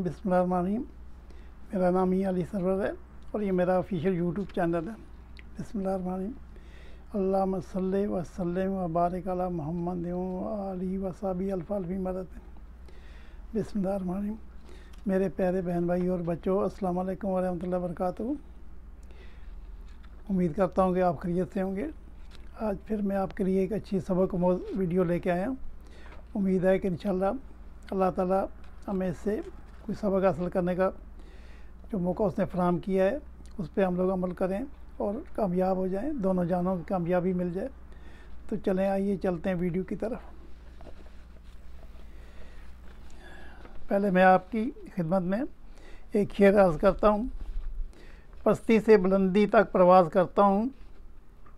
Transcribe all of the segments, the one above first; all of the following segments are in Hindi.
रहीम बिस्मिल्लाहिर्रहमानिर्रहीम। मेरा नाम ही अली सरवर है और ये मेरा ऑफिशियल यूट्यूब चैनल है। बिस्मिल्लाहिर्रहमानिर्रहीम। अल्लाहुम्मा सल्ली व सल्लिम व बारिक अला मुहम्मद व आलिहि व सहाबी अल्फ़ी मदद। बिस्मिल्लाहिर्रहमानिर्रहीम। मेरे प्यारे बहन भाई और बच्चों, अस्सलाम वालेकुम व रहमतुल्लाहि व बरकातुहू। उम्मीद करता हूँ कि आप खैरियत से होंगे। आज फिर मैं आपके लिए एक अच्छी सबक वीडियो लेके आया हूँ। उम्मीद है कि इंशाअल्लाह अल्लाह ताला हमें इससे कोई सबक हासिल करने का जो मौका उसने फ़राहम किया है उस पर हम लोग अमल करें और कामयाब हो जाएं, दोनों जानों की कामयाबी मिल जाए। तो चलें, आइए चलते हैं वीडियो की तरफ। पहले मैं आपकी खिदमत में एक शेर अर्ज़ करता हूँ। पस्ती से बुलंदी तक प्रवास करता हूँ,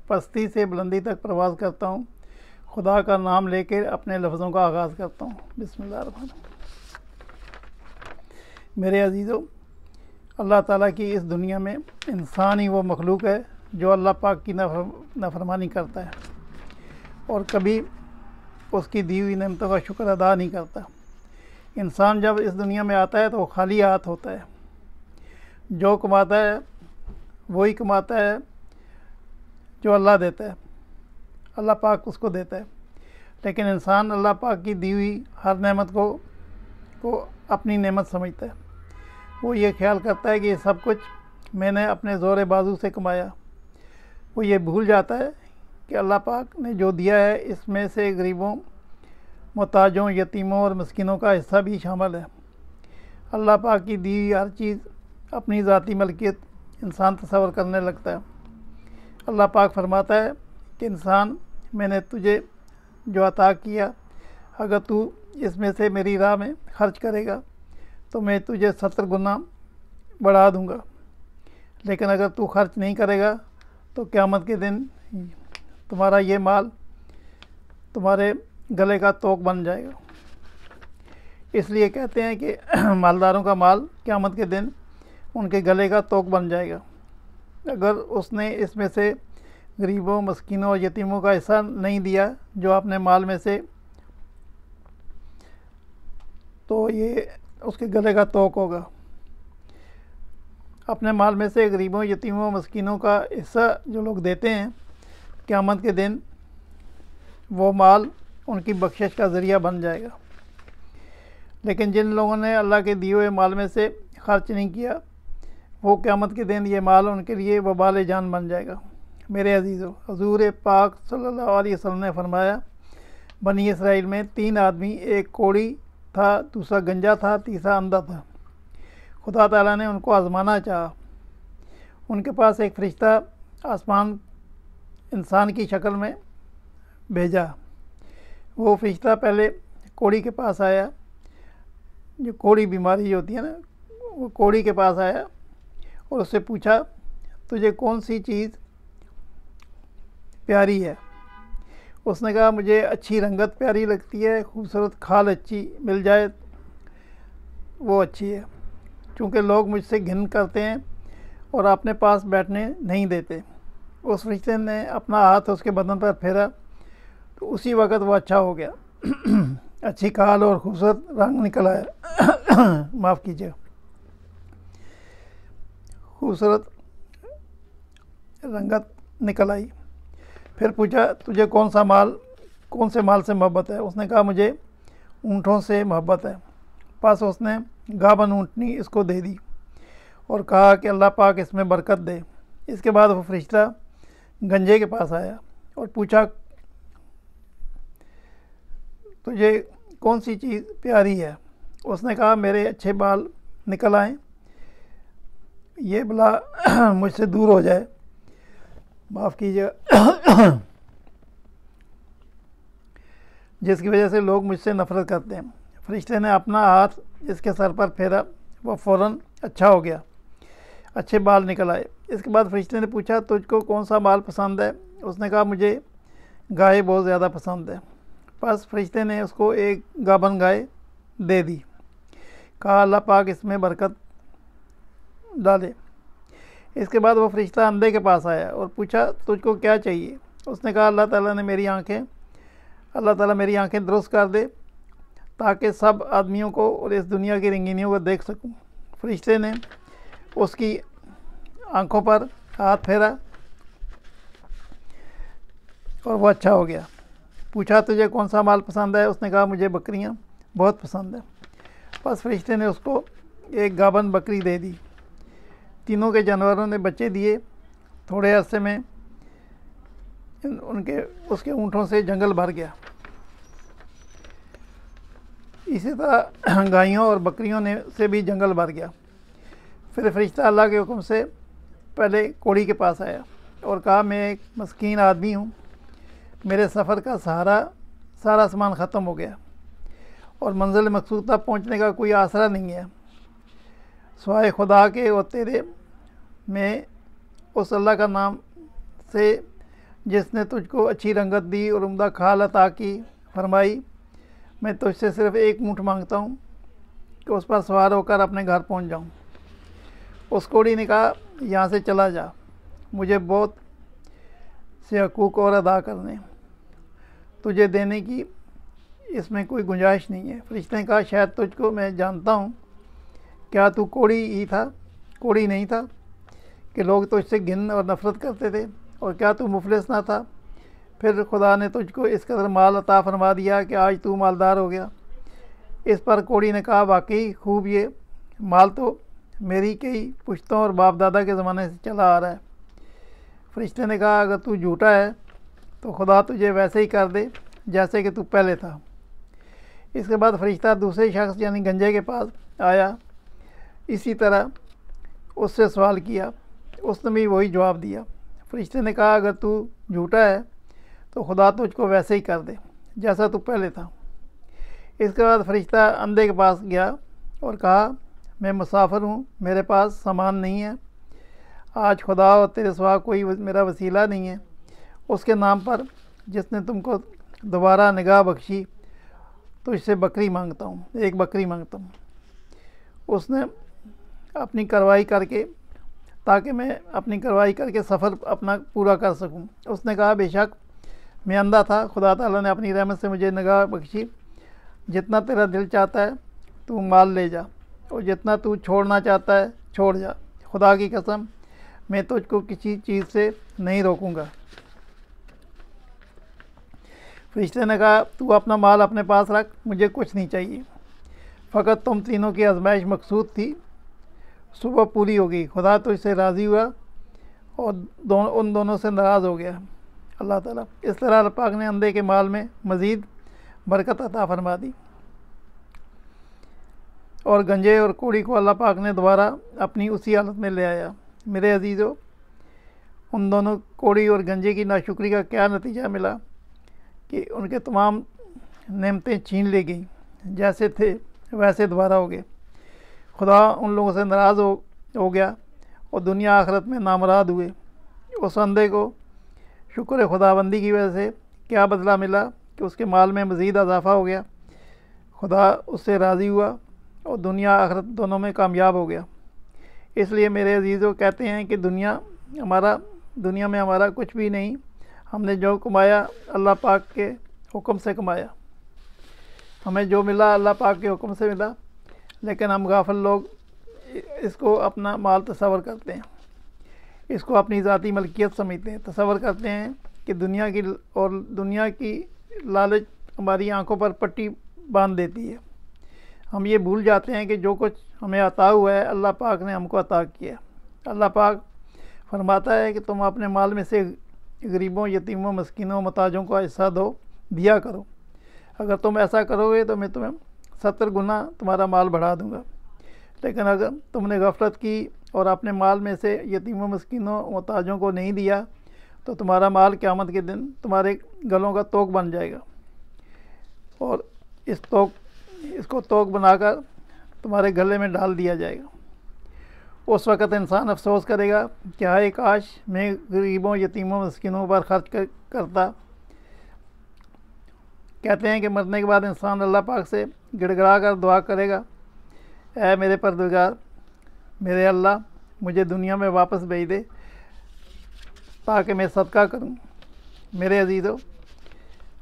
पस्ती से बुलंदी तक प्रवास करता हूँ, खुदा का नाम लेकर अपने लफ्ज़ों का आगाज़ करता हूँ। बिस्मिल्लाहिर्रहमानिर्रहीम। मेरे अजीज़ों, अल्लाह ताला की इस दुनिया में इंसान ही वो मखलूक है जो अल्लाह पाक की नाफरमानी करता है और कभी उसकी दी हुई नेमतों का शुक्र अदा नहीं करता। इंसान जब इस दुनिया में आता है तो वो खाली हाथ होता है। जो कमाता है वही कमाता है जो अल्लाह देता है, अल्लाह पाक उसको देता है। लेकिन इंसान अल्लाह पाक की दी हुई हर नेमत को अपनी नेमत समझता है। वो ये ख्याल करता है कि ये सब कुछ मैंने अपने ज़ोर बाजू से कमाया। वो ये भूल जाता है कि अल्लाह पाक ने जो दिया है इसमें से गरीबों, मोहताजों, यतीमों और मस्किनों का हिस्सा भी शामिल है। अल्लाह पाक की दी हुई हर चीज़ अपनी ज़ाती मलकियत इंसान तस्वर करने लगता है। अल्लाह पाक फरमाता है कि इंसान, मैंने तुझे जो अता किया, अगर तू इसमें से मेरी राह में खर्च करेगा तो मैं तुझे 70 गुना बढ़ा दूंगा। लेकिन अगर तू खर्च नहीं करेगा तो क़यामत के दिन तुम्हारा ये माल तुम्हारे गले का तोक बन जाएगा। इसलिए कहते हैं कि मालदारों का माल क़यामत के दिन उनके गले का तोक बन जाएगा। अगर उसने इसमें से गरीबों, मस्किनों और यतीमों का हिस्सा नहीं दिया जो अपने माल में से, तो ये उसके गले का तोक होगा। अपने माल में से गरीबों, यतीमों, मस्किनों का हिस्सा जो लोग देते हैं, क़यामत के दिन वो माल उनकी बख्शिश का ज़रिया बन जाएगा। लेकिन जिन लोगों ने अल्लाह के दिए हुए माल में से खर्च नहीं किया, वो क़यामत के दिन ये माल उनके लिए वबाल जान बन जाएगा। मेरे अजीज़ों, हुज़ूर पाक सल्लल्लाहु अलैहि वसल्लम ने फरमाया, बनी इसराइल में 3 आदमी, एक कोढ़ी था, दूसरा गंजा था, तीसरा अंधा था। खुदा ताला ने उनको आज़माना चाहा। उनके पास एक फ़रिश्ता आसमान इंसान की शक्ल में भेजा। वो फ़रिश्ता पहले कोढ़ी के पास आया, जो कोढ़ी बीमारी होती है ना, वो कोढ़ी के पास आया और उससे पूछा, तुझे कौन सी चीज़ प्यारी है? उसने कहा, मुझे अच्छी रंगत प्यारी लगती है, खूबसूरत खाल अच्छी मिल जाए वो अच्छी है। चूँकि लोग मुझसे घिन करते हैं और अपने पास बैठने नहीं देते। उस फरिश्ते ने अपना हाथ उसके बदन पर फेरा तो उसी वक़्त वो अच्छा हो गया। अच्छी खाल और खूबसूरत रंग निकल आया। माफ़ कीजिएगा, खूबसूरत रंगत निकल आई। फिर पूछा, तुझे कौन से माल से मोहब्बत है? उसने कहा, मुझे ऊँटों से मोहब्बत है। पास उसने गाबन ऊँटनी इसको दे दी और कहा कि अल्लाह पाक इसमें बरकत दे। इसके बाद वो फरिश्ता गंजे के पास आया और पूछा, तुझे कौन सी चीज़ प्यारी है? उसने कहा, मेरे अच्छे बाल निकल आएँ, ये बला मुझसे दूर हो जाए। माफ़ कीजिएगा, जिसकी वजह से लोग मुझसे नफ़रत करते हैं। फरिश्ते ने अपना हाथ इसके सर पर फेरा, वह फ़ौरन अच्छा हो गया, अच्छे बाल निकल आए। इसके बाद फरिश्ते ने पूछा, तुझको कौन सा माल पसंद है? उसने कहा, मुझे गाय बहुत ज़्यादा पसंद है। बस फरिश्ते ने उसको एक गाबन गाय दे दी। कहा, अल्लाह पाक इसमें बरकत डाले। इसके बाद वो फरिश्ता अंधे के पास आया और पूछा, तुझको क्या चाहिए? उसने कहा, अल्लाह ताला मेरी आंखें दुरुस्त कर दे ताकि सब आदमियों को और इस दुनिया की रंगीनियों को देख सकूं। फरिश्ते ने उसकी आंखों पर हाथ फेरा और वो अच्छा हो गया। पूछा तुझे कौन सा माल पसंद है? उसने कहा मुझे बकरियां बहुत पसंद है। बस फरिश्ते ने उसको एक गाभन बकरी दे दी। तीनों के जानवरों ने बच्चे दिए। थोड़े अरसे में उसके ऊँटों से जंगल भर गया। इसी तरह गायों और बकरियों से भी जंगल भर गया। फिर फरिश्ता अल्लाह के हुक्म से पहले कोढ़ी के पास आया और कहा मैं एक मस्कीन आदमी हूँ, मेरे सफ़र का सारा सामान ख़त्म हो गया और मंजिल मकसूद तक पहुँचने का कोई आसरा नहीं है सिवाय खुदा के और तेरे। मैं उस अल्लाह का नाम से जिसने तुझको अच्छी रंगत दी और उम्दा खाल अता की फरमाई, मैं तुझसे सिर्फ़ एक ऊँट मांगता हूँ कि उस पर सवार होकर अपने घर पहुँच जाऊँ। उस कोढ़ी ने कहा यहाँ से चला जा, मुझे बहुत से हकूक़ और अदा करने, तुझे देने की इसमें कोई गुंजाइश नहीं है। फरिश्ते ने कहा शायद तुझको मैं जानता हूँ, क्या तू कोढ़ी नहीं था कि लोग तुझसे घिन और नफ़रत करते थे? और क्या तू मुफलिस ना था? फिर खुदा ने तुझको इस कदर माल अता फरमा दिया कि आज तू मालदार हो गया। इस पर कोढ़ी ने कहा वाकई खूब, ये माल तो मेरी कई पुश्तों और बाप दादा के ज़माने से चला आ रहा है। फरिश्ते ने कहा अगर तू झूठा है तो खुदा तुझे वैसे ही कर दे जैसे कि तू पहले था। इसके बाद फरिश्ता दूसरे शख्स यानी गंजे के पास आया। इसी तरह उससे सवाल किया, उसने भी वही जवाब दिया। फरिश्ते ने कहा अगर तू झूठा है तो खुदा तुझको वैसे ही कर दे जैसा तू पहले था। इसके बाद फरिश्ता अंधे के पास गया और कहा मैं मुसाफिर हूँ, मेरे पास सामान नहीं है। आज खुदा और तेरे सिवा कोई मेरा वसीला नहीं है। उसके नाम पर जिसने तुमको दोबारा निगाह बख्शी तो इससे बकरी मांगता हूँ, एक बकरी मांगता हूँ। उसने अपनी कार्रवाई करके ताकि मैं अपनी कार्रवाई करके सफ़र अपना पूरा कर सकूं। उसने कहा बेशक मैं अंधा था, खुदा ताला ने अपनी रहमत से मुझे निगाह बख्शी। जितना तेरा दिल चाहता है तू माल ले जा और जितना तू छोड़ना चाहता है छोड़ जा। खुदा की कसम मैं तुझको किसी चीज़ से नहीं रोकूंगा। फरिश्ते ने कहा तू अपना माल अपने पास रख, मुझे कुछ नहीं चाहिए, फ़कत तुम तीनों की आजमाइश मकसूद थी, सुबह पूरी हो गई। खुदा तो इससे राज़ी हुआ और उन दोनों से नाराज़ हो गया अल्लाह ताला। इस तरह अल्लाह पाक ने अंधे के माल में मज़ीद बरकत अता फरमा दी और गंजे और कोढ़ी को अल्लाह पाक ने दोबारा अपनी उसी हालत में ले आया। मेरे अजीज़ों, उन दोनों कोढ़ी और गंजे की नाशुक्री का क्या नतीजा मिला कि उनके तमाम नेमतें छीन ली गई, जैसे थे वैसे दोबारा हो गए। खुदा उन लोगों से नाराज़ हो गया और दुनिया आखिरत में नामराद हुए। उस अंधे को शुक्र खुदाबंदी की वजह से क्या बदला मिला कि उसके माल में मज़ीद इजाफ़ा हो गया। खुदा उससे राज़ी हुआ और दुनिया आखिरत दोनों में कामयाब हो गया। इसलिए मेरे अजीज़ों कहते हैं कि दुनिया में हमारा कुछ भी नहीं। हमने जो कमाया अल्लाह पाक के हुक्म से कमाया, हमें जो मिला अल्लाह पाक के हुक्म से मिला। लेकिन हम गाफिल लोग इसको अपना माल तस्वर करते हैं, इसको अपनी ज़ाती मलकियत समझते हैं। तस्वर करते हैं कि दुनिया की लालच हमारी आंखों पर पट्टी बांध देती है। हम ये भूल जाते हैं कि जो कुछ हमें अता हुआ है अल्लाह पाक ने हमको अता किया। अल्लाह पाक फरमाता है कि तुम अपने माल में से गरीबों, यतीमों, मस्कीनों, मुताजों को हिस्सा दिया करो। अगर तुम ऐसा करोगे तो मैं तुम्हें 70 गुना तुम्हारा माल बढ़ा दूँगा। लेकिन अगर तुमने गफलत की और अपने माल में से यतीमों, मस्कीनों, मुताजों को नहीं दिया तो तुम्हारा माल क़यामत के दिन तुम्हारे गलों का तोक बन जाएगा और इसको तोक बनाकर तुम्हारे गले में डाल दिया जाएगा। उस वक़्त इंसान अफसोस करेगा कि हाय काश मैं गरीबों, यतीमों, मस्कीनों पर खर्च करता। कहते हैं कि मरने के बाद इंसान अल्लाह पाक से गिड़गिड़ा कर दुआ करेगा, ऐ मेरे परवरदिगार, मेरे अल्लाह, मुझे दुनिया में वापस भेज दे ताकि मैं सदका करूं। मेरे अजीज़ों,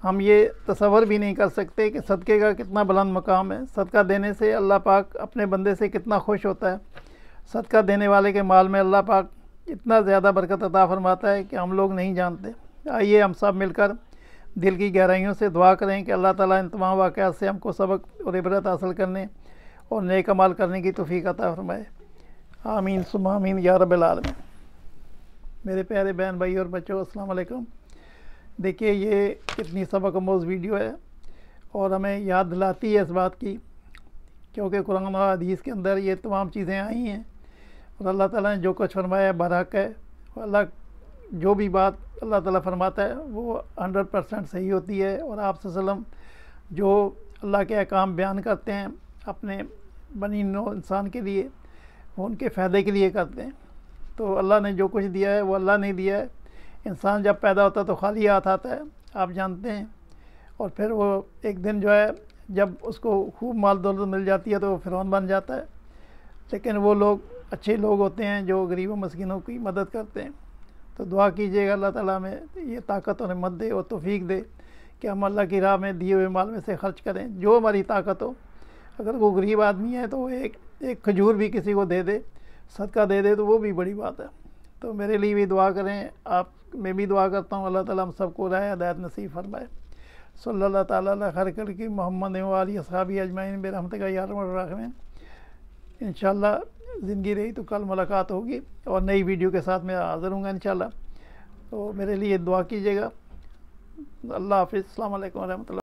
हम ये तसव्वुर भी नहीं कर सकते कि सदक़े का कितना बुलंद मकाम है। सदका देने से अल्लाह पाक अपने बंदे से कितना खुश होता है। सदका देने वाले के माल में अल्लाह पाक इतना ज़्यादा बरकत अता फरमाता है कि हम लोग नहीं जानते। आइए हम सब मिलकर दिल की गहराइयों से दुआ करें कि अल्लाह ताला इन तमाम वाक़यात से हमको सबक और इबरत हासिल करने और नेक अमाल करने की तौफीक अता फरमाए। आमीन सुम्मा आमीन या रब्बिल आलमीन। मेरे प्यारे बहन भाई और बच्चों, अस्सलाम वालेकुम। देखिए ये कितनी सबक आमोज़ वीडियो है और हमें याद दिलाती है इस बात की, क्योंकि कुरान और हदीस के अंदर ये तमाम चीज़ें आई हैं और अल्लाह ताला ने जो कुछ फरमाया बरहक है। अल्लाह जो भी बात अल्लाह ताला फरमाता है वो 100% सही होती है। और आप सल्लम जो अल्लाह के अहकाम बयान करते हैं अपने बनी नौ इंसान के लिए, वो उनके फ़ायदे के लिए करते हैं। तो अल्लाह ने जो कुछ दिया है वो अल्लाह ने दिया है। इंसान जब पैदा होता है तो खाली हाथ आता है, आप जानते हैं, और फिर वो एक दिन जो है जब उसको खूब माल दौलत मिल जाती है तो वो फ़िरौन बन जाता है। लेकिन वो लोग अच्छे लोग होते हैं जो गरीबों मस्कीनों की मदद करते हैं। तो दुआ कीजिएगा अल्लाह ताला में ये ताकत और हिम्मत दे और तौफीक दे कि हम अल्लाह की राह में दिए हुए माल में से खर्च करें जो हमारी ताकत हो। अगर वो गरीब आदमी है तो वो एक खजूर भी किसी को दे दे, सदका दे दे, तो वो भी बड़ी बात है। तो मेरे लिए भी दुआ करें, आप मैं भी दुआ करता हूँ अल्लाह ताला हम सबको राह हिदायत नसीब फरमाए। सल्लल्लाहु ताला अला खैर खल्क़ि मोहम्मद व आलिहि अस्हाबी अजमईन बिरहमतिका या अरहमर राहिमीन। इंशाअल्लाह ज़िंदगी रही तो कल मुलाकात होगी और नई वीडियो के साथ मैं हाज़िर हूँगा इंशाअल्लाह। तो मेरे लिए दुआ कीजिएगा। अल्लाह हाफ़िज़। अस्सलामु अलैकुम व रहमतुल्लाह।